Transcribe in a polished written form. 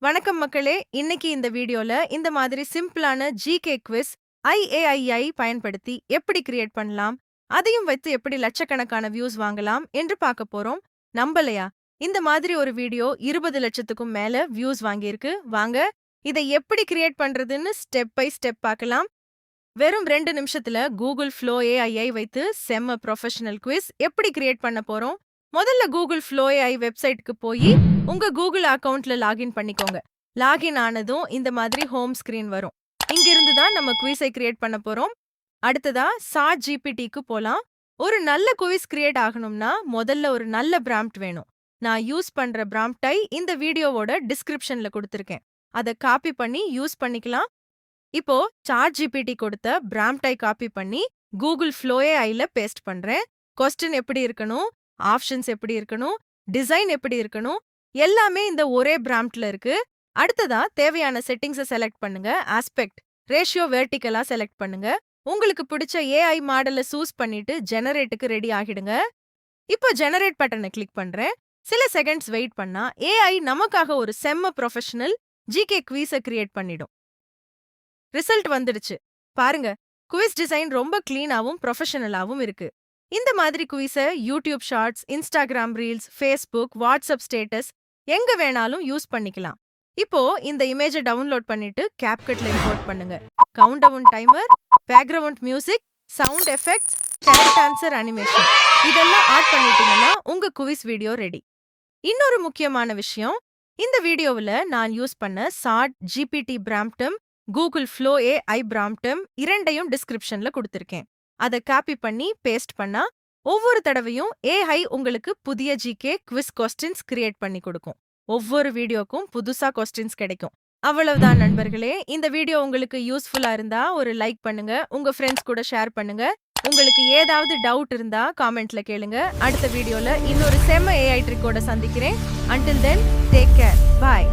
வணக்கம் மக்களே! இன்னைக்கு இந்த வீடியோல இந்த மாதிரி சிம்பிளான ஜிகே குவிஸ் ஐஏஐஐ பயன்படுத்தி எப்படி கிரியேட் பண்ணலாம், அதையும் வைத்து எப்படி லட்சக்கணக்கான வியூஸ் வாங்கலாம் என்று பார்க்க போறோம். நம்பலையா? இந்த மாதிரி ஒரு வீடியோ 20 லட்சத்துக்கும் மேல வியூஸ் வாங்கியிருக்கு. வாங்க இதை எப்படி கிரியேட் பண்றதுன்னு ஸ்டெப் பை ஸ்டெப் பார்க்கலாம். வெறும் 2 நிமிஷத்துல கூகுள் ஃப்ளோ ஏஐ வைத்து செம்ம ப்ரொஃபஷனல் குவிஸ் எப்படி கிரியேட் பண்ண போறோம். முதல்ல கூகுள் ஃப்ளோ ஏஐ வெப்சைட்க்கு போய் உங்க கூகுள் அக்கவுண்ட்ல லாகின் பண்ணிக்கோங்க. லாகின் ஆனதும் இந்த மாதிரி ஹோம் ஸ்கிரீன் வரும். இங்கிருந்து தான் நம்ம குவிஸை கிரியேட் பண்ண போறோம். அடுத்ததா சாட் ஜிபிடிக்கு போலாம். ஒரு நல்ல குவிஸ் கிரியேட் ஆகணும்னா முதல்ல ஒரு நல்ல பிராம்ப்ட் வேணும். நான் யூஸ் பண்ற பிராம்ப்டை இந்த வீடியோவோட டிஸ்கிரிப்ஷன்ல கொடுத்திருக்கேன். அதை காப்பி பண்ணி யூஸ் பண்ணிக்கலாம். இப்போ சாட் ஜிபிடி கொடுத்த பிராம்ப்டை காப்பி பண்ணி கூகுள் ஃப்ளோ ஏஐல பேஸ்ட் பண்றேன். கொஸ்டின் எப்படி இருக்கணும், ஆப்ஷன்ஸ் எப்படி இருக்கணும், டிசைன் எப்படி இருக்கணும், எல்லாமே இந்த ஒரே பிராம்ப்ட்ல இருக்கு. அடுத்ததா தேவையான செட்டிங்ஸை செலக்ட் பண்ணுங்க. ஆஸ்பெக்ட் ரேஷியோ வெர்டிகலா செலக்ட் பண்ணுங்க. உங்களுக்கு பிடிச்ச ஏஐ மாடலை சூஸ் பண்ணிட்டு ஜெனரேட்டுக்கு ரெடி ஆகிடுங்க. இப்போ ஜெனரேட் பட்டனை கிளிக் பண்றேன். சில செகண்ட்ஸ் வெயிட் பண்ணா ஏஐ நமக்காக ஒரு செம்ம ப்ரொஃபஷனல் ஜிகே குவிஸை கிரியேட் பண்ணிடும். ரிசல்ட் வந்துடுச்சு. பாருங்க, குவிஸ் டிசைன் ரொம்ப கிளீனாவும் ப்ரொஃபஷனலாவும் இருக்கு. இந்த மாதிரி குவிஸை YouTube shorts, Instagram reels, Facebook, WhatsApp status எங்க வேணாலும் யூஸ் பண்ணிக்கலாம். இப்போ இந்த இமேஜை டவுன்லோட் பண்ணிட்டு கேப்கட்ல இம்போர்ட் பண்ணுங்க. Count down timer, background music, sound effects, character answer animation இதெல்லாம் ஆட் பண்ணிட்டீங்கன்னா உங்க குவிஸ் வீடியோ ரெடி. இன்னொரு முக்கியமான விஷயம், இந்த வீடியோவில் நான் யூஸ் பண்ண சாட் ஜிபிடி பிராம்ப்டம், கூகுள் ஃப்ளோ ஏஐ பிராம்ப்டம் இரண்டையும் டிஸ்கிரிப்ஷன்ல கொடுத்திருக்கேன். அதை காப்பி பண்ணி பேஸ்ட் பண்ணா ஒவ்வொரு தடவையும் ஏஐ உங்களுக்கு புதிய ஜிகே குவிஸ் கொஸ்டின்ஸ் கிரியேட் பண்ணி கொடுக்கும். ஒவ்வொரு வீடியோக்கும் புதுசா கொஸ்டின்ஸ் கிடைக்கும். அவ்வளவுதான் நண்பர்களே. இந்த வீடியோ உங்களுக்கு யூஸ்ஃபுல்லா இருந்தா ஒரு லைக் பண்ணுங்க, உங்க ஃப்ரெண்ட்ஸ் கூட ஷேர் பண்ணுங்க. உங்களுக்கு ஏதாவது டவுட் இருந்தா காமெண்ட்ல கேளுங்க. அடுத்த வீடியோல இன்னொரு செம்ம ஏஐ ட்ரிக்கோட சந்திக்கிறேன். Until then take care. பாய்.